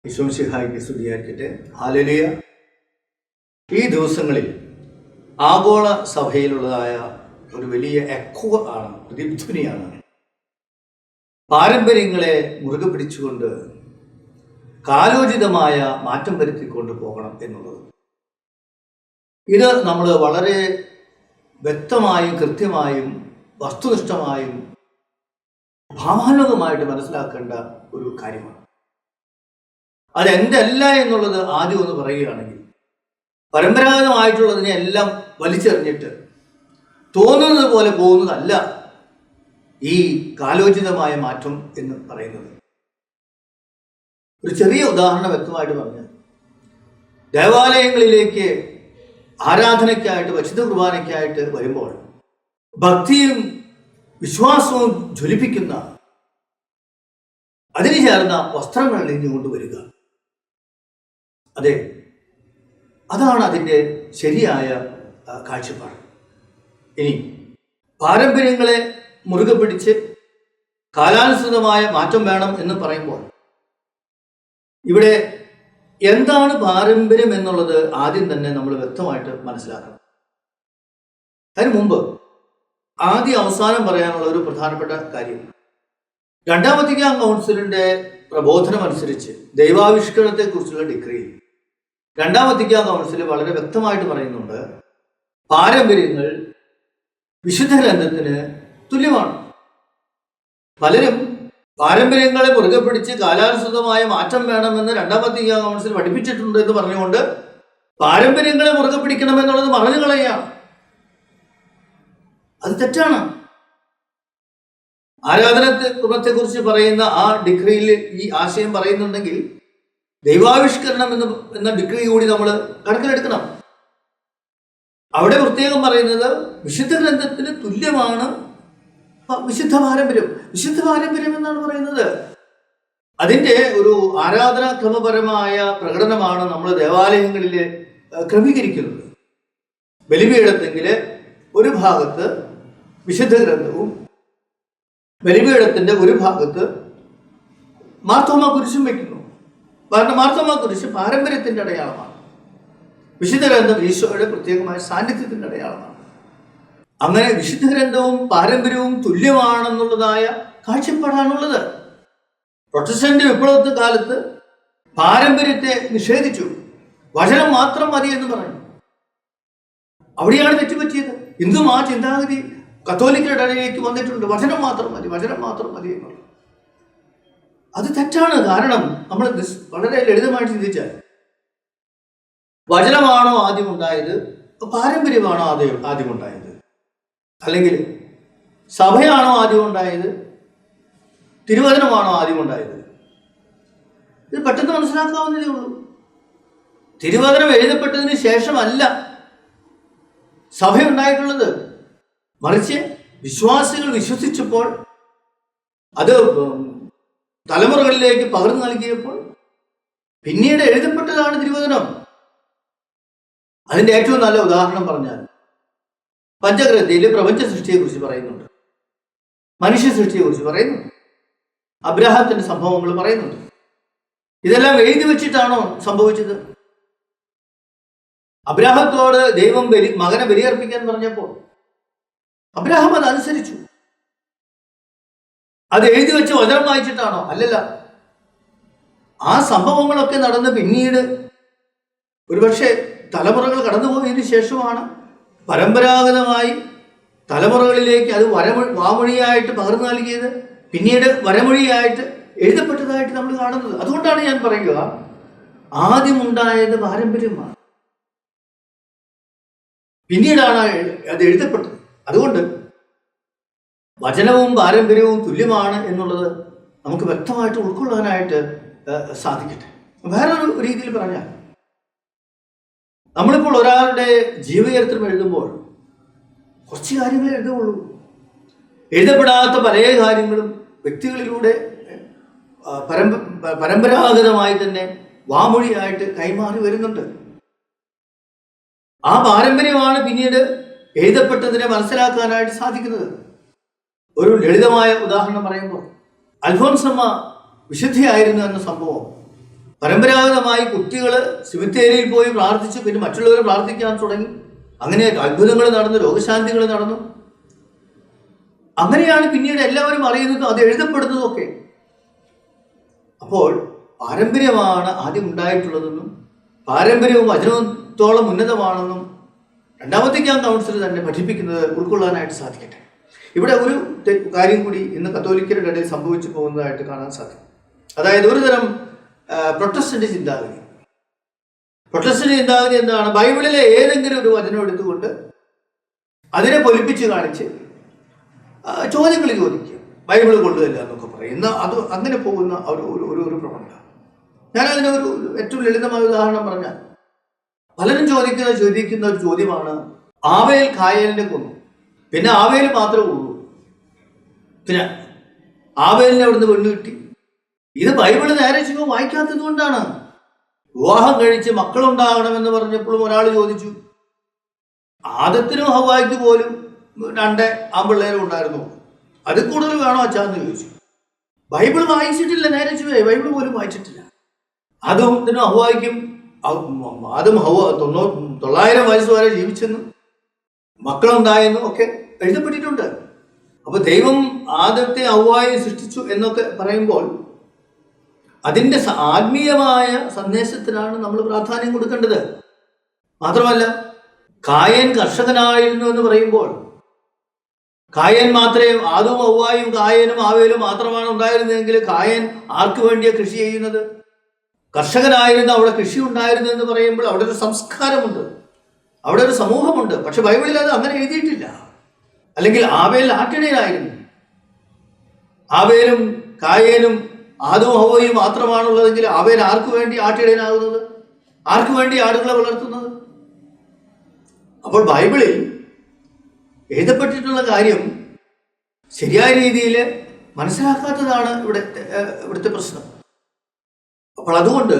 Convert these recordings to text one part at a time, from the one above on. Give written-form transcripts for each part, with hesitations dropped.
ഈശോമിശിഹായ്ക്ക് സ്തുതിയായിരിക്കട്ടെ. ഹല്ലേലൂയ. ഈ ദിവസങ്ങളിൽ ആഗോള സഭയിലുള്ളതായ ഒരു വലിയ എക്കോ ആണ്, പ്രതിധ്വനിയാണ്. പാരമ്പര്യങ്ങളെ മുറുകെ പിടിച്ചുകൊണ്ട് കാലോചിതമായ മാറ്റം വരുത്തിക്കൊണ്ട് പോകണം എന്നുള്ളത്. ഇത് നമ്മൾ വളരെ വ്യക്തമായും കൃത്യമായും വസ്തുനിഷ്ഠമായും ഭാവാനുഗമായിട്ട് മനസ്സിലാക്കേണ്ട ഒരു കാര്യമാണ്. അതെന്തല്ല എന്നുള്ളത് ആദ്യം ഒന്ന് പറയുകയാണെങ്കിൽ, പരമ്പരാഗതമായിട്ടുള്ളതിനെ എല്ലാം വലിച്ചെറിഞ്ഞിട്ട് തോന്നുന്നത് പോലെ പോകുന്നതല്ല ഈ കാലോചിതമായ മാറ്റം എന്ന് പറയുന്നത്. ഒരു ചെറിയ ഉദാഹരണം വ്യക്തമായിട്ട് പറഞ്ഞാൽ, ദേവാലയങ്ങളിലേക്ക് ആരാധനയ്ക്കായിട്ട് വിശുദ്ധ കുർബാനയ്ക്കായിട്ട് വരുമ്പോൾ ഭക്തിയും വിശ്വാസവും ജ്വലിപ്പിക്കുന്ന അതിന് ചേർന്ന വസ്ത്രങ്ങൾ അണിഞ്ഞുകൊണ്ട് വരിക, അതെ, അതാണ് അതിൻ്റെ ശരിയായ കാഴ്ചപ്പാട്. ഇനി പാരമ്പര്യങ്ങളെ മുറുകെ പിടിച്ച് കാലാനുസൃതമായ മാറ്റം വേണം എന്ന് പറയുമ്പോൾ ഇവിടെ എന്താണ് പാരമ്പര്യം എന്നുള്ളത് ആദ്യം തന്നെ നമ്മൾ വ്യക്തമായിട്ട് മനസ്സിലാക്കണം. അതിനു മുമ്പ് ആദ്യം അവസാനം പറയാനുള്ള ഒരു പ്രധാനപ്പെട്ട കാര്യം, രണ്ടാം വത്തിക്കാൻ കൗൺസിലിന്റെ പ്രബോധനം അനുസരിച്ച് ദൈവാവിഷ്കരണത്തെ കുറിച്ചുള്ള ഡിക്രിയിൽ രണ്ടാം വത്തിക്കാൻ കൗൺസിൽ വളരെ വ്യക്തമായിട്ട് പറയുന്നുണ്ട്, പാരമ്പര്യങ്ങൾ വിശുദ്ധ ഗ്രന്ഥത്തിന് തുല്യമാണ്. പലരും പാരമ്പര്യങ്ങളെ മുറുകെ പിടിച്ച് കാലാനുസൃതമായ മാറ്റം വേണമെന്ന് രണ്ടാം വത്തിക്കാൻ കൗൺസിൽ പഠിപ്പിച്ചിട്ടുണ്ട് എന്ന് പറഞ്ഞുകൊണ്ട് പാരമ്പര്യങ്ങളെ മുറുകെ പിടിക്കണമെന്നുള്ളത് മറന്നു കളയുകയാണ്. അത് തെറ്റാണ്. ആരാധനത്തെ കുറിച്ച് പറയുന്ന ആ ഡിഗ്രിയിൽ ഈ ആശയം പറയുന്നുണ്ടെങ്കിൽ ദൈവാവിഷ്കരണം എന്ന ഡിഗ്രി കൂടി നമ്മൾ കണക്കിലെടുക്കണം. അവിടെ പ്രത്യേകം പറയുന്നത് വിശുദ്ധ ഗ്രന്ഥത്തിന് തുല്യമാണ് വിശുദ്ധ പാരമ്പര്യം. വിശുദ്ധ പാരമ്പര്യം എന്നാണ് പറയുന്നത്. അതിൻ്റെ ഒരു ആരാധനാക്രമപരമായ പ്രകടനമാണ് നമ്മൾ ദേവാലയങ്ങളിൽ ക്രമീകരിക്കുന്നത്. ബലിപീഠത്തെങ്കിൽ ഒരു ഭാഗത്ത് വിശുദ്ധ ഗ്രന്ഥവും ബലിപീഠത്തിന്റെ ഒരു ഭാഗത്ത് മാർത്തോമാ കുരിശും വയ്ക്കുന്നു. കാരണം മാർത്തോമാ കുരിശ് പാരമ്പര്യത്തിന്റെ അടയാളമാണ്. വിശുദ്ധ ഗ്രന്ഥം ഈശോയുടെ പ്രത്യേകമായ സാന്നിധ്യത്തിന്റെ അടയാളമാണ്. അങ്ങനെ വിശുദ്ധ ഗ്രന്ഥവും പാരമ്പര്യവും തുല്യമാണെന്നുള്ളതായ കാഴ്ചപ്പാടാണുള്ളത്. പ്രൊട്ടസ്റ്റന്റ് വിപ്ലവത്തെ കാലത്ത് പാരമ്പര്യത്തെ നിഷേധിച്ചു, വചനം മാത്രം മതി എന്ന് പറഞ്ഞു. അവിടെയാണ് തെറ്റുപറ്റിയത്. ഇന്നും ആ ചിന്താഗതി കത്തോലിക്കരുടെ ഇടയിലേക്ക് വന്നിട്ടുണ്ട്. വചനം മാത്രം മതി, വചനം മാത്രം മതി എന്നുള്ളത്. അത് തെറ്റാണ്. കാരണം നമ്മൾ വളരെ ലളിതമായിട്ട് ചിന്തിച്ചാൽ, വചനമാണോ ആദ്യം ഉണ്ടായത്, പാരമ്പര്യമാണോ ആദ്യം ഉണ്ടായത്, അല്ലെങ്കിൽ സഭയാണോ ആദ്യം ഉണ്ടായത്, തിരുവചനമാണോ ആദ്യം ഉണ്ടായത്? ഇത് പെട്ടെന്ന് മനസ്സിലാക്കാവുന്നതേ ഉള്ളൂ. തിരുവചനം എഴുതപ്പെട്ടതിന് ശേഷമല്ല സഭ ഉണ്ടായിട്ടുള്ളത്. മറിച്ച് വിശ്വാസികൾ വിശ്വസിച്ചപ്പോൾ അത് തലമുറകളിലേക്ക് പകർന്നു നൽകിയപ്പോൾ പിന്നീട് എഴുതപ്പെട്ടതാണ് തിരുവചനം. അതിൻ്റെ ഏറ്റവും നല്ല ഉദാഹരണം പറഞ്ഞാൽ, പഞ്ചഗ്രന്ഥയിൽ പ്രപഞ്ച സൃഷ്ടിയെക്കുറിച്ച് പറയുന്നുണ്ട്, മനുഷ്യ സൃഷ്ടിയെക്കുറിച്ച് പറയുന്നുണ്ട്, അബ്രാഹത്തിന്റെ സംഭവങ്ങൾ പറയുന്നുണ്ട്. ഇതെല്ലാം എഴുതി വെച്ചിട്ടാണോ സംഭവിച്ചത്? അബ്രാഹത്തോട് ദൈവം മകനെ ബലിയർപ്പിക്കാൻ പറഞ്ഞപ്പോൾ അബ്രാഹാം അത് അനുസരിച്ചു. അത് എഴുതി വെച്ച് വചനം വായിച്ചിട്ടാണോ? അല്ലല്ല. ആ സംഭവങ്ങളൊക്കെ നടന്ന് പിന്നീട് ഒരുപക്ഷെ തലമുറകൾ കടന്നുപോയതിനു ശേഷമാണ് പരമ്പരാഗതമായി തലമുറകളിലേക്ക് അത് വാമൊഴിയായിട്ട് പകർന്നു നൽകിയത്, പിന്നീട് വരമൊഴിയായിട്ട് എഴുതപ്പെട്ടതായിട്ട് നമ്മൾ കാണുന്നത്. അതുകൊണ്ടാണ് ഞാൻ പറയുക, ആദ്യം ഉണ്ടായത് പാരമ്പര്യമാണ്, പിന്നീടാണ് അത് എഴുതപ്പെട്ടത്. അതുകൊണ്ട് വചനവും പാരമ്പര്യവും തുല്യമാണ് എന്നുള്ളത് നമുക്ക് വ്യക്തമായിട്ട് ഉൾക്കൊള്ളാനായിട്ട് സാധിക്കട്ടെ. വേറൊരു രീതിയിൽ പറഞ്ഞാൽ, നമ്മളിപ്പോൾ ഒരാളുടെ ജീവചരിത്രം എഴുതുമ്പോൾ കുറച്ച് കാര്യങ്ങളെ എഴുതുകയുള്ളൂ. എഴുതപ്പെടാത്ത പല കാര്യങ്ങളും വ്യക്തികളിലൂടെ പരമ്പരാഗതമായി തന്നെ വാമൊഴിയായിട്ട് കൈമാറി വരുന്നുണ്ട്. ആ പാരമ്പര്യമാണ് പിന്നീട് എഴുതപ്പെട്ടതിനെ മനസ്സിലാക്കാനായിട്ട് സാധിക്കുന്നത്. ഒരു ലളിതമായ ഉദാഹരണം പറയുമ്പോൾ, അൽഫോൻസമ്മ വിശുദ്ധയായിരുന്നു എന്ന സംഭവം പരമ്പരാഗതമായി കുട്ടികൾ സിമിത്തേരിയിൽ പോയി പ്രാർത്ഥിച്ചു, പിന്നെ മറ്റുള്ളവർ പ്രാർത്ഥിക്കാൻ തുടങ്ങി. അങ്ങനെ അത്ഭുതങ്ങൾ നടന്നു, രോഗശാന്തികൾ നടന്നു. അങ്ങനെയാണ് പിന്നീട് എല്ലാവരും അറിയുന്നതും അത് എഴുതപ്പെടുന്നതും ഒക്കെ. അപ്പോൾ പാരമ്പര്യമാണ് ആദ്യം ഉണ്ടായിട്ടുള്ളതെന്നും പാരമ്പര്യവും വചനത്തോളം ഉന്നതമാണെന്നും രണ്ടാം വത്തിക്കാൻ കൗൺസിൽ തന്നെ പഠിപ്പിക്കുന്നത് ഉൾക്കൊള്ളാനായിട്ട് സാധിക്കട്ടെ. ഇവിടെ ഒരു കാര്യം കൂടി ഇന്ന് കത്തോലിക്കരുടെ ഇടയിൽ സംഭവിച്ചു പോകുന്നതായിട്ട് കാണാൻ സാധിക്കും. അതായത് ഒരുതരം പ്രൊട്ടസ്റ്റന്റ് ചിന്താഗതി. പ്രൊട്ടസ്റ്റന്റ് ചിന്താഗതി എന്താണ്? ബൈബിളിലെ ഏതെങ്കിലും ഒരു വചനം എടുത്തുകൊണ്ട് അതിനെ പൊലിപ്പിച്ച് കാണിച്ച് ചോദ്യങ്ങൾ ചോദിക്കുക, ബൈബിൾ കൊള്ളുകയില്ല എന്നൊക്കെ പറയുന്ന അത് അങ്ങനെ പോകുന്ന ഒരു പ്രവണത. ഞാനതിന് ഒരു ഏറ്റവും ലളിതമായ ഉദാഹരണം പറഞ്ഞാൽ, പലരും ചോദിക്കുന്ന ഒരു ചോദ്യമാണ്, ആവേൽ കായേലിനെ കൊന്നു, പിന്നെ ആവേൽ മാത്രമേ ഉള്ളൂ, പിന്നെ ആവേലിനെ അവിടുന്ന് പെണ്ണ് കിട്ടി. ഇത് ബൈബിള് നേരെ ചുവ വായിക്കാത്തത് കൊണ്ടാണ്. വിവാഹം കഴിച്ച് മക്കളുണ്ടാകണമെന്ന് പറഞ്ഞപ്പോഴും ഒരാൾ ചോദിച്ചു, ആദത്തിനും ഹവ്വായ്ക്ക് പോലും 2 ആൺപിള്ളേരും ഉണ്ടായിരുന്നു, അതിൽ കൂടുതൽ വേണോ അച്ഛാന്ന് ചോദിച്ചു. ബൈബിൾ വായിച്ചിട്ടില്ല, നേരെ ചുവ ബൈബിൾ പോലും വായിച്ചിട്ടില്ല. ആദത്തിനും ഹവ്വായ്ക്കും ആദം ഹവ്വ 900 വയസ്സ് വരെ ജീവിച്ചെന്നും മക്കളുണ്ടായെന്നും ഒക്കെ എഴുതപ്പെട്ടിട്ടുണ്ട്. അപ്പൊ ദൈവം ആദത്തെ ഹവ്വായെ സൃഷ്ടിച്ചു എന്നൊക്കെ പറയുമ്പോൾ അതിൻ്റെ ആത്മീയമായ സന്ദേശത്തിനാണ് നമ്മൾ പ്രാധാന്യം കൊടുക്കേണ്ടത്. മാത്രമല്ല, കായൻ കർഷകനായിരുന്നു എന്ന് പറയുമ്പോൾ കായൻ മാത്രമേ, ആദവും ഹവ്വായും കായനും ആവേലും മാത്രമാണ് ഉണ്ടായിരുന്നതെങ്കിൽ കായൻ ആർക്ക് വേണ്ടിയാണ് കൃഷി ചെയ്യുന്നത്? കർഷകനായിരുന്നു, അവിടെ കൃഷി ഉണ്ടായിരുന്നു എന്ന് പറയുമ്പോൾ അവിടെ ഒരു സംസ്കാരമുണ്ട്, അവിടെ ഒരു സമൂഹമുണ്ട്. പക്ഷെ ബൈബിളിൽ അത് അങ്ങനെ എഴുതിയിട്ടില്ല. അല്ലെങ്കിൽ ആവേൽ ആട്ടിടയനായിരുന്നു, ആവേലും കായേനും ആദവും ഹവ്വയും മാത്രമാണുള്ളതെങ്കിൽ ആവേൽ ആർക്ക് വേണ്ടി ആട്ടിടയനാകുന്നത്? ആർക്ക് വേണ്ടി ആടുകളെ വളർത്തുന്നത്? അപ്പോൾ ബൈബിളിൽ എഴുതപ്പെട്ടിട്ടുള്ള കാര്യം ശരിയായ രീതിയിൽ മനസ്സിലാക്കാത്തതാണ് ഇവിടുത്തെ പ്രശ്നം. അപ്പോൾ അതുകൊണ്ട്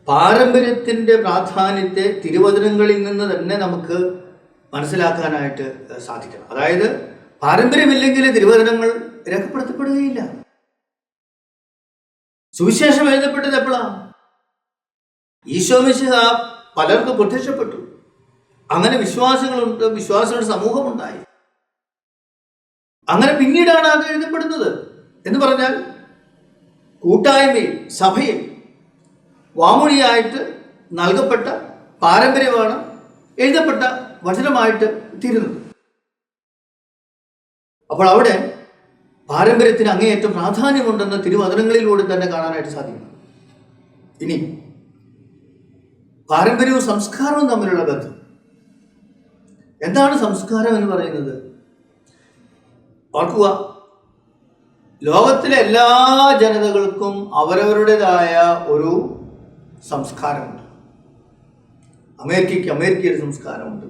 പാരമ്പര്യത്തിൻ്റെ പ്രാധാന്യത്തെ തിരുവചനങ്ങളിൽ നിന്ന് തന്നെ നമുക്ക് മനസ്സിലാക്കാനായിട്ട് സാധിക്കണം. അതായത് പാരമ്പര്യമില്ലെങ്കിൽ തിരുവചനങ്ങൾ രേഖപ്പെടുത്തപ്പെടുകയില്ല. സുവിശേഷം എഴുതപ്പെട്ടത് എപ്പോഴാണ്? ഈശോ മിശിഹ പലർക്കും പ്രത്യക്ഷപ്പെട്ടു, അങ്ങനെ വിശ്വാസികളുടെ സമൂഹമുണ്ടായി. അങ്ങനെ പിന്നീടാണ് അത് എഴുതപ്പെടുന്നത്. എന്ന് പറഞ്ഞാൽ കൂട്ടായ്മയിൽ, സഭയിൽ വാമൊഴിയായിട്ട് നൽകപ്പെട്ട പാരമ്പര്യമാണ് എഴുതപ്പെട്ട വചനമായിട്ട് തീരുന്നത്. അപ്പോൾ അവിടെ പാരമ്പര്യത്തിന് അങ്ങേയറ്റം പ്രാധാന്യമുണ്ടെന്ന് തിരുവചനങ്ങളിലൂടെ തന്നെ കാണാനായിട്ട് സാധിക്കും. ഇനി പാരമ്പര്യവും സംസ്കാരവും തമ്മിലുള്ള ബന്ധം എന്താണ്? സംസ്കാരം എന്ന് പറയുന്നത്, ഓർക്കുക, ലോകത്തിലെ എല്ലാ ജനതകൾക്കും അവരവരുടേതായ ഒരു സംസ്കാരമുണ്ട്. അമേരിക്കയ്ക്ക് അമേരിക്കയുടെ സംസ്കാരമുണ്ട്,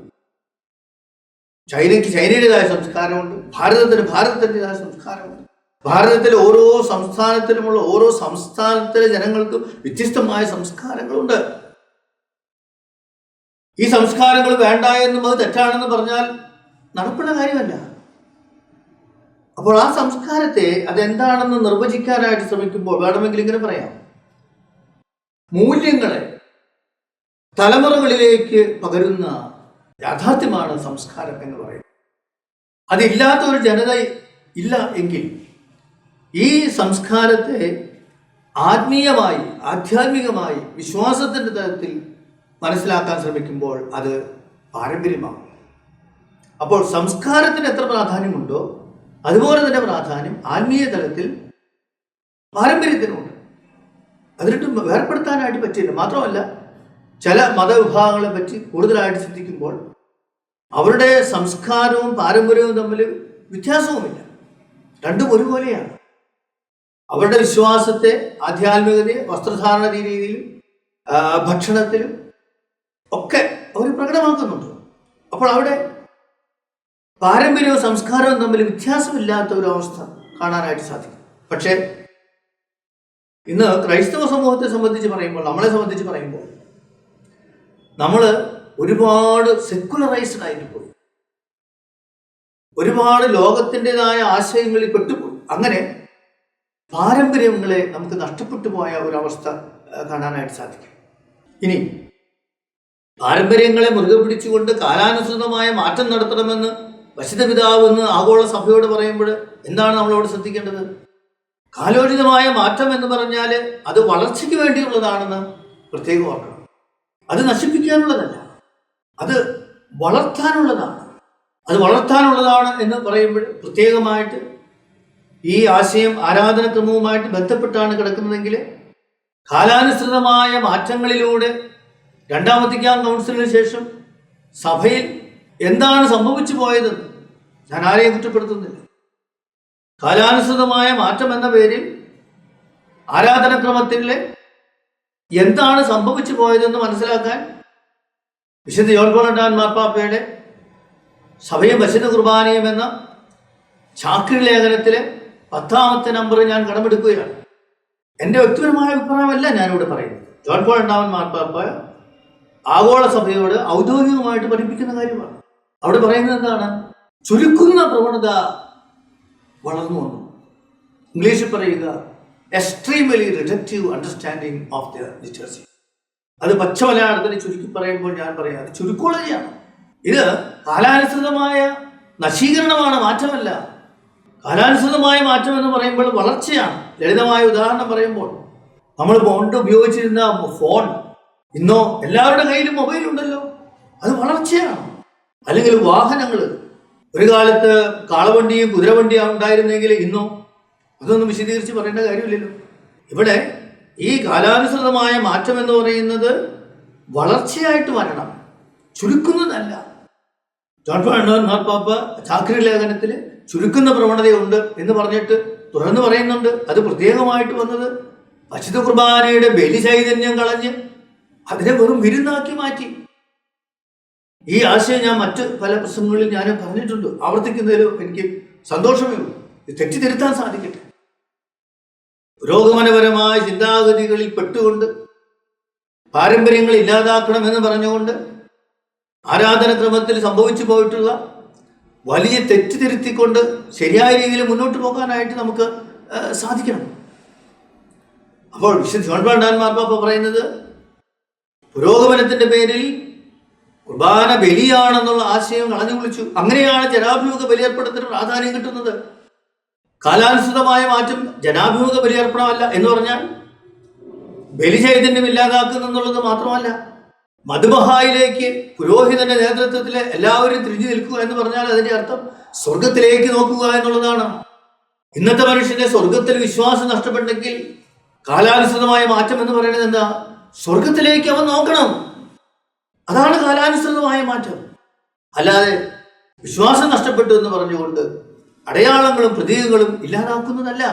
ചൈനയ്ക്ക് ചൈനയുടേതായ സംസ്കാരമുണ്ട്, ഭാരതത്തിന് ഭാരതത്തിൻ്റെതായ സംസ്കാരമുണ്ട്. ഭാരതത്തിലെ ഓരോ സംസ്ഥാനത്തിലുമുള്ള ഓരോ സംസ്ഥാനത്തിലെ ജനങ്ങൾക്കും വ്യത്യസ്തമായ സംസ്കാരങ്ങളുണ്ട്. ഈ സംസ്കാരങ്ങൾ വേണ്ട എന്നും അത് തെറ്റാണെന്ന് പറഞ്ഞാൽ നടപ്പുള്ള കാര്യമല്ല. അപ്പോൾ ആ സംസ്കാരത്തെ അതെന്താണെന്ന് നിർവചിക്കാനായിട്ട് ശ്രമിക്കുമ്പോൾ വേണമെങ്കിൽ ഇങ്ങനെ പറയാം, മൂല്യങ്ങളെ തലമുറകളിലേക്ക് പകരുന്ന യാഥാർത്ഥ്യമാണ് സംസ്കാരം എന്ന് പറയുന്നത്. അതില്ലാത്ത ഒരു ജനത ഇല്ല എങ്കിൽ ഈ സംസ്കാരത്തെ ആത്മീയമായി, ആധ്യാത്മികമായി, വിശ്വാസത്തിൻ്റെ തലത്തിൽ മനസ്സിലാക്കാൻ ശ്രമിക്കുമ്പോൾ അത് പാരമ്പര്യമാണ്. അപ്പോൾ സംസ്കാരത്തിന് എത്ര പ്രാധാന്യമുണ്ടോ അതുപോലെ തന്നെ പ്രാധാന്യം ആത്മീയ തലത്തിൽ പാരമ്പര്യത്തിനുണ്ട്. അതിനിട്ടും വേർപ്പെടുത്താനായിട്ട് പറ്റില്ല. മാത്രമല്ല, ചില മതവിഭാഗങ്ങളെ പറ്റി കൂടുതലായിട്ട് ചിന്തിക്കുമ്പോൾ അവരുടെ സംസ്കാരവും പാരമ്പര്യവും തമ്മിൽ വ്യത്യാസവുമില്ല, രണ്ടും ഒരുപോലെയാണ്. അവരുടെ വിശ്വാസത്തെ, ആധ്യാത്മികതയെ വസ്ത്രധാരണ രീതിയിലും ഭക്ഷണത്തിലും ഒക്കെ അവർ പ്രകടമാക്കുന്നുണ്ട്. അപ്പോൾ അവിടെ പാരമ്പര്യവും സംസ്കാരവും തമ്മിൽ വ്യത്യാസമില്ലാത്ത ഒരു അവസ്ഥ കാണാനായിട്ട് സാധിക്കും. പക്ഷേ ഇന്ന് ക്രൈസ്തവ സമൂഹത്തെ സംബന്ധിച്ച് പറയുമ്പോൾ, നമ്മളെ സംബന്ധിച്ച് പറയുമ്പോൾ, നമ്മൾ ഒരുപാട് സെക്കുലറൈസ്ഡ് ആയിട്ട് പോയി, ഒരുപാട് ലോകത്തിൻ്റെതായ ആശയങ്ങളിൽ പെട്ടുപോയി. അങ്ങനെ പാരമ്പര്യങ്ങളെ നമുക്ക് നഷ്ടപ്പെട്ടു പോയ ഒരവസ്ഥ കാണാനായിട്ട് സാധിക്കും. ഇനി പാരമ്പര്യങ്ങളെ മുറുകെ പിടിച്ചുകൊണ്ട് കാലാനുസൃതമായ മാറ്റം നടത്തണമെന്ന് വശിത പിതാവ് എന്ന് ആഗോള സഭയോട് പറയുമ്പോൾ എന്താണ് നമ്മളവിടെ ശ്രദ്ധിക്കേണ്ടത്? കാലോചിതമായ മാറ്റം എന്ന് പറഞ്ഞാൽ അത് വളർച്ചയ്ക്ക് വേണ്ടിയുള്ളതാണെന്ന് പ്രത്യേകം ഓർക്കണം. അത് നശിപ്പിക്കാനുള്ളതല്ല, അത് വളർത്താനുള്ളതാണ്. അത് വളർത്താനുള്ളതാണ് എന്ന് പറയുമ്പോൾ പ്രത്യേകമായിട്ട് ഈ ആശയം ആരാധനക്രമവുമായിട്ട് ബന്ധപ്പെട്ടാണ് കിടക്കുന്നതെങ്കിൽ കാലാനുസൃതമായ മാറ്റങ്ങളിലൂടെ രണ്ടാം വത്തിക്കാൻ കൗൺസിലിന് ശേഷം സഭയിൽ എന്താണ് സംഭവിച്ചു പോയതെന്ന് ഞാൻ ആരെയും കുറ്റപ്പെടുത്തുന്നില്ല. കാലാനുസൃതമായ മാറ്റം എന്ന പേരിൽ ആരാധനക്രമത്തിലെ എന്താണ് സംഭവിച്ചു പോയതെന്ന് മനസ്സിലാക്കാൻ വിശുദ്ധ ജോൺ പോൾ രണ്ടാമൻ മാർപ്പാപ്പയുടെ സഭയും പരിശുദ്ധ കുർബാനയും എന്ന ചാക്രി ലേഖനത്തിലെ 10ാമത്തെ നമ്പർ ഞാൻ കടമെടുക്കുകയാണ്. എൻ്റെ വ്യക്തിപരമായ അഭിപ്രായമല്ല ഞാനിവിടെ പറയുന്നത്. ജോൺ പോൾ രണ്ടാമൻ മാർപ്പാപ്പ ആഗോള സഭയോട് ഔദ്യോഗികമായിട്ട് പഠിപ്പിക്കുന്ന കാര്യമാണ്. അവിടെ പറയുന്നത് എന്താണ്? ചുരുക്കുന്ന പ്രവണത വളർന്നു വന്നു. ഇംഗ്ലീഷിൽ പറയുക extremely reductive understanding of the literacy. അത് പച്ച മലയാളത്തിൽ ചുരുക്കി പറയുമ്പോൾ ഞാൻ പറയാം അത് ചുരുക്കോളജിയാണ്. ഇത് കാലാനുസൃതമായ നശീകരണമാണ്, മാറ്റമല്ല. കാലാനുസൃതമായ മാറ്റം എന്ന് പറയുമ്പോൾ വളർച്ചയാണ്. ലളിതമായ ഉദാഹരണം പറയുമ്പോൾ നമ്മൾ പണ്ട് ഉപയോഗിച്ചിരുന്ന ഫോൺ ഇന്നോ എല്ലാവരുടെ കയ്യിലും മൊബൈലുണ്ടല്ലോ, അത് വളർച്ചയാണ്. അല്ലെങ്കിൽ വാഹനങ്ങൾ, ഒരു കാലത്ത് കാളവണ്ടിയും കുതിരവണ്ടിയും ഉണ്ടായിരുന്നെങ്കിൽ ഇന്നോ അതൊന്നും വിശദീകരിച്ച് പറയേണ്ട കാര്യമില്ലല്ലോ. ഇവിടെ ഈ കാലാനുസൃതമായ മാറ്റം എന്ന് പറയുന്നത് വളർച്ചയായിട്ട് വരണം, ചുരുക്കുന്നതല്ല. ജോൺ പോൾ രണ്ടാമൻ മാർപ്പാപ്പ ചാക്രി ലേഖനത്തിൽ ചുരുക്കുന്ന പ്രവണതയുണ്ട് എന്ന് പറഞ്ഞിട്ട് തുറന്നു പറയുന്നുണ്ട്. അത് പ്രത്യേകമായിട്ട് വന്നത് പരിശുദ്ധ കുർബാനയുടെ ബലി ചൈതന്യം കളഞ്ഞ് അതിനെ വെറും വിരുന്നാക്കി മാറ്റി. ഈ ആശയം ഞാൻ മറ്റ് പല പ്രസംഗങ്ങളിൽ ഞാൻ പറഞ്ഞിട്ടുണ്ട്. ആവർത്തിക്കുന്നതിലും എനിക്ക് സന്തോഷമേ ഉള്ളൂ. ഇത് തെറ്റിദ്ധരുത്താൻ സാധിക്കട്ടെ. പുരോഗമനപരമായ ചിന്താഗതികളിൽ പെട്ടുകൊണ്ട് പാരമ്പര്യങ്ങൾ ഇല്ലാതാക്കണമെന്ന് പറഞ്ഞുകൊണ്ട് ആരാധനക്രമത്തിൽ സംഭവിച്ചു പോയിട്ടുള്ള വലിയ തെറ്റിദ്ധരുത്തിക്കൊണ്ട് ശരിയായ രീതിയിൽ മുന്നോട്ട് പോകാനായിട്ട് നമുക്ക് സാധിക്കണം. അപ്പോൾ വിശുദ്ധ ജോൺ പോൾ രണ്ടാമൻ മാർപ്പാപ്പ പറയുന്നത് പുരോഗമനത്തിന്റെ പേരിൽ കുർബാന ബലിയാണെന്നുള്ള ആശയം കളഞ്ഞു കുളിച്ചു. അങ്ങനെയാണ് ജനാഭിമുഖ ബലിയർപ്പണത്തിന് പ്രാധാന്യം കിട്ടുന്നത്. കാലാനുസൃതമായ മാറ്റം ജനാഭിമുഖ ബലിയർപ്പണമല്ല എന്ന് പറഞ്ഞാൽ ബലി ചൈതന്യം ഇല്ലാതാക്കുന്നുള്ളത് മാത്രമല്ല, മധുബഹായിലേക്ക് പുരോഹിതന്റെ നേതൃത്വത്തിൽ എല്ലാവരും തിരിഞ്ഞു നിൽക്കുക എന്ന് പറഞ്ഞാൽ അതിന്റെ അർത്ഥം സ്വർഗത്തിലേക്ക് നോക്കുക എന്നുള്ളതാണ്. ഇന്നത്തെ മനുഷ്യന്റെ സ്വർഗത്തിൽ വിശ്വാസം നഷ്ടപ്പെട്ടെങ്കിൽ കാലാനുസൃതമായ മാറ്റം എന്ന് പറയുന്നത് എന്താ? സ്വർഗത്തിലേക്ക് അവൻ നോക്കണം. അതാണ് കാലാനുസൃതമായ മാറ്റം. അല്ലാതെ വിശ്വാസം നഷ്ടപ്പെട്ടു എന്ന് പറഞ്ഞുകൊണ്ട് അടയാളങ്ങളും പ്രതീകങ്ങളും ഇല്ലാതാക്കുന്നതല്ല.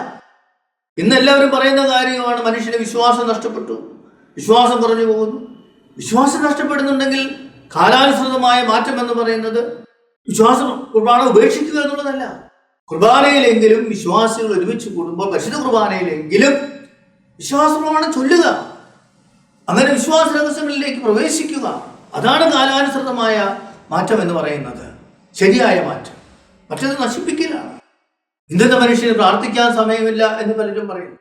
ഇന്ന് എല്ലാവരും പറയുന്ന കാര്യമാണ് മനുഷ്യന് വിശ്വാസം നഷ്ടപ്പെട്ടു, വിശ്വാസം കുറഞ്ഞു പോകുന്നു. വിശ്വാസം നഷ്ടപ്പെടുന്നുണ്ടെങ്കിൽ കാലാനുസൃതമായ മാറ്റം എന്ന് പറയുന്നത് വിശ്വാസം കുർബാന ഉപേക്ഷിക്കുക എന്നുള്ളതല്ല. കുർബാനയിലെങ്കിലും വിശ്വാസികൾ ഒരുമിച്ച് കൂടുമ്പോൾ പരിശുദ്ധ കുർബാനയിലെങ്കിലും വിശ്വാസ പ്രമാണം ചൊല്ലുക, അങ്ങനെ വിശ്വാസ രഹസ്യങ്ങളിലേക്ക് പ്രവേശിക്കുക. അതാണ് കാലാനുസൃതമായ മാറ്റം എന്ന് പറയുന്നത്, ശരിയായ മാറ്റം. പക്ഷെ അത് നശിപ്പിക്കലാണ്. ഇന്നത്തെ മനുഷ്യന് പ്രാർത്ഥിക്കാൻ സമയമില്ല എന്ന് പലരും പറയും.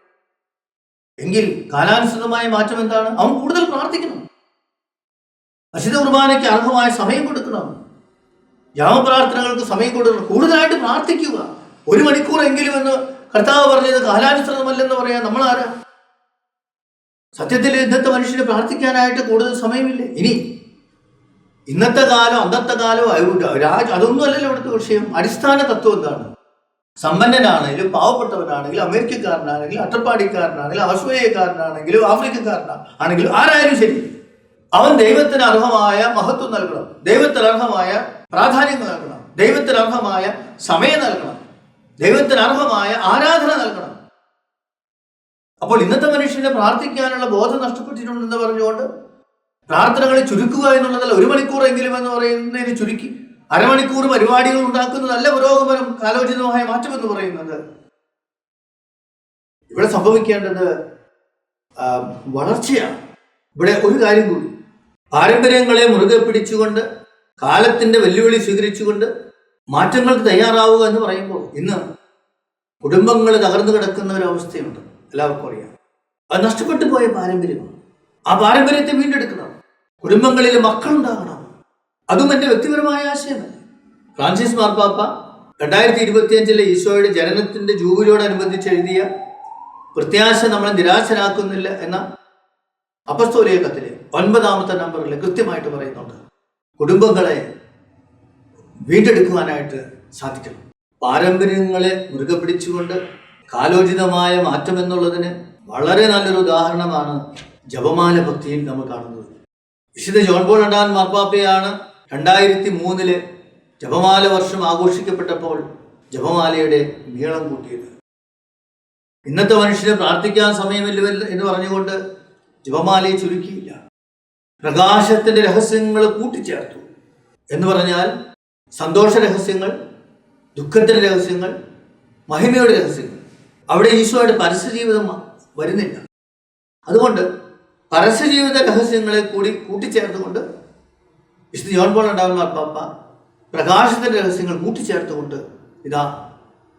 എങ്കിൽ കാലാനുസൃതമായ മാറ്റം എന്താണ്? അവൻ കൂടുതൽ പ്രാർത്ഥിക്കണം, പരിശുദ്ധ കുർബാനയ്ക്ക് അർഹമായ സമയം കൊടുക്കണം, ജാമപ്രാർത്ഥനകൾക്ക് സമയം കൊടുക്കണം, കൂടുതലായിട്ട് പ്രാർത്ഥിക്കുക. 1 മണിക്കൂറെങ്കിലും എന്ന് കർത്താവ് പറഞ്ഞത് കാലാനുസൃതമല്ലെന്ന് പറയാൻ നമ്മൾ ആരാ? സത്യത്തിൽ ഇന്നത്തെ മനുഷ്യന് പ്രാർത്ഥിക്കാനായിട്ട് കൂടുതൽ സമയമില്ലേ? ഇനി ഇന്നത്തെ കാലം അന്നത്തെ കാലം അതൊന്നും അല്ലല്ലോ ഇവിടുത്തെ വിഷയം. അടിസ്ഥാന തത്വം എന്താണ്? സമ്പന്നനാണെങ്കിലും പാവപ്പെട്ടവനാണെങ്കിലും അമേരിക്കക്കാരനാണെങ്കിലും അട്ടപ്പാടിക്കാരനാണെങ്കിലും ആസ്ട്രേലിയക്കാരനാണെങ്കിലും ആഫ്രിക്കക്കാരനാണെങ്കിലും ആരായാലും ശരി, അവൻ ദൈവത്തിന് അർഹമായ മഹത്വം നൽകണം, ദൈവത്തിന് അർഹമായ പ്രാധാന്യം നൽകണം, ദൈവത്തിന് അർഹമായ സമയം നൽകണം, ദൈവത്തിന് അർഹമായ ആരാധന നൽകണം. അപ്പോൾ ഇന്നത്തെ മനുഷ്യനെ പ്രാർത്ഥിക്കാനുള്ള ബോധം നഷ്ടപ്പെട്ടിട്ടുണ്ടെന്ന് പറഞ്ഞുകൊണ്ട് പ്രാർത്ഥനകളെ ചുരുക്കുക എന്നുള്ളതല്ല. 1 മണിക്കൂറെങ്കിലും എന്ന് പറയുന്നതിന് ചുരുക്കി അരമണിക്കൂർ പരിപാടികൾ ഉണ്ടാക്കുന്നതല്ല പുരോഗമനം, കാലോചിതമായ മാറ്റം എന്ന് പറയുന്നത്. ഇവിടെ സംഭവിക്കേണ്ടത് വളർച്ചയാണ്. ഇവിടെ ഒരു കാര്യം കൂടി, പാരമ്പര്യങ്ങളെ മുറുകെ പിടിച്ചുകൊണ്ട് കാലത്തിന്റെ വെല്ലുവിളി സ്വീകരിച്ചുകൊണ്ട് മാറ്റങ്ങൾക്ക് തയ്യാറാവുക എന്ന് പറയുമ്പോൾ ഇന്ന് കുടുംബങ്ങൾ തകർന്നു കിടക്കുന്ന ഒരു അവസ്ഥയുണ്ട്, എല്ലാവർക്കും അറിയാം. അത് നഷ്ടപ്പെട്ടു പോയ പാരമ്പര്യമാണ്. ആ പാരമ്പര്യത്തെ വീണ്ടെടുക്കണം. കുടുംബങ്ങളിൽ മക്കളുണ്ടാകണം. അതും എൻ്റെ വ്യക്തിപരമായ ആശയമല്ല. ഫ്രാൻസിസ് മാർപ്പാപ്പ 2025 ഈശോയുടെ ജനനത്തിന്റെ ജൂബിലിയോടനുബന്ധിച്ച് എഴുതിയ പ്രത്യാശ നമ്മളെ നിരാശരാക്കുന്നില്ല എന്ന അപ്പസ്തോലിക കത്തിലെ 9ാമത്തെ നമ്പറിൽ കൃത്യമായിട്ട് പറയുന്നുണ്ട്, കുടുംബങ്ങളെ വീണ്ടെടുക്കുവാനായിട്ട് സാധിക്കണം. പാരമ്പര്യങ്ങളെ മുറുകെ പിടിച്ചുകൊണ്ട് കാലോചിതമായ മാറ്റം എന്നുള്ളതിന് വളരെ നല്ലൊരു ഉദാഹരണമാണ് ജപമാല ഭക്തിയിൽ നമ്മൾ കാണുന്നത്. വിശുദ്ധ ജോൺ പോൾ രണ്ടാമൻ മാർപ്പാപ്പയാണ് 2003 ജപമാല വർഷം ആഘോഷിക്കപ്പെട്ടപ്പോൾ ജപമാലയുടെ നീളം കൂട്ടിയത്. ഇന്നത്തെ മനുഷ്യന് പ്രാർത്ഥിക്കാൻ സമയമില്ല എന്ന് പറഞ്ഞുകൊണ്ട് ജപമാലയെ ചുരുക്കിയില്ല. പ്രകാശത്തിന്റെ രഹസ്യങ്ങൾ കൂട്ടിച്ചേർത്തു. എന്ന് പറഞ്ഞാൽ സന്തോഷ രഹസ്യങ്ങൾ, ദുഃഖത്തിന്റെ രഹസ്യങ്ങൾ, മഹിമയുടെ രഹസ്യങ്ങൾ. അവിടെ ഈശോയുടെ പരസ്യജീവിതം വരുന്നില്ല. അതുകൊണ്ട് പരസ്യജീവിത രഹസ്യങ്ങളെ കൂടി കൂട്ടിച്ചേർത്തുകൊണ്ട് വിശുദ്ധ ജോൺ പോൾ രണ്ടാമൻ മാർപ്പാപ്പ പ്രകാശത്തിന്റെ രഹസ്യങ്ങൾ കൂട്ടിച്ചേർത്തുകൊണ്ട് ഇതാ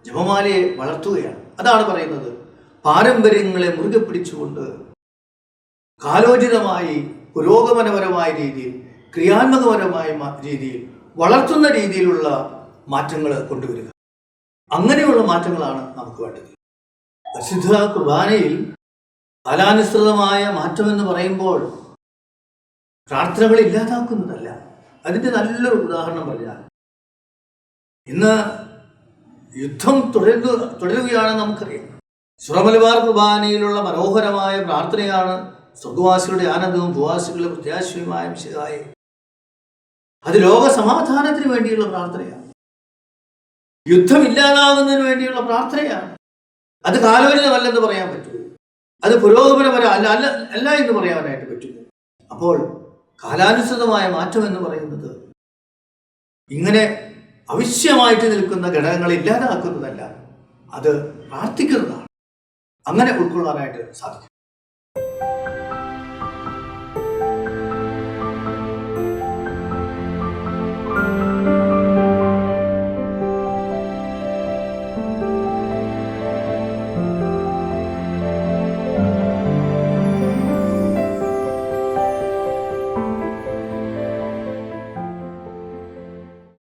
ജപമാലയെ വളർത്തുകയാണ്. അതാണ് പറയുന്നത്, പാരമ്പര്യങ്ങളെ മുറുകെ പിടിച്ചുകൊണ്ട് കാലോചിതമായി പുരോഗമനപരമായ രീതിയിൽ, ക്രിയാത്മകപരമായ രീതിയിൽ, വളർത്തുന്ന രീതിയിലുള്ള മാറ്റങ്ങൾ കൊണ്ടുവരിക. അങ്ങനെയുള്ള മാറ്റങ്ങളാണ് നമുക്ക് വേണ്ടത്. പരിശുദ്ധ കുർബാനയിൽ കാലാനുസൃതമായ മാറ്റമെന്ന് പറയുമ്പോൾ പ്രാർത്ഥനകൾ ഇല്ലാതാക്കുന്നതല്ല. അതിൻ്റെ നല്ലൊരു ഉദാഹരണം പറഞ്ഞാൽ, ഇന്ന് യുദ്ധം തുടരുകയാണെന്ന് നമുക്കറിയാം. സുറമലബാർ കുർബാനയിലുള്ള മനോഹരമായ പ്രാർത്ഥനയാണ് സ്വർഗവാസികളുടെ ആനന്ദവും ഭൂവാസികളുടെ പ്രത്യാശയുമായ മിശിഹായേ. അത് ലോക സമാധാനത്തിന് വേണ്ടിയുള്ള പ്രാർത്ഥനയാണ്. യുദ്ധം ഇല്ലാതാകുന്നതിന് വേണ്ടിയുള്ള പ്രാർത്ഥനയാണ്. അത് കാലോചിതമല്ലെന്ന് പറയാൻ പറ്റുമോ? അത് പുരോഗമനപരം അല്ല എന്ന് പറയാനായിട്ട് പറ്റുമോ? അപ്പോൾ കാലാനുസൃതമായ മാറ്റം എന്ന് പറയുന്നത് ഇങ്ങനെ അവശ്യമായിട്ട് നിൽക്കുന്ന ഘടകങ്ങളെ ഇല്ലാതാക്കുന്നതല്ല, അത് പ്രാർത്ഥിക്കുന്നതാണ്. അങ്ങനെ ഉൾക്കൊള്ളാനായിട്ട് സാധിക്കും.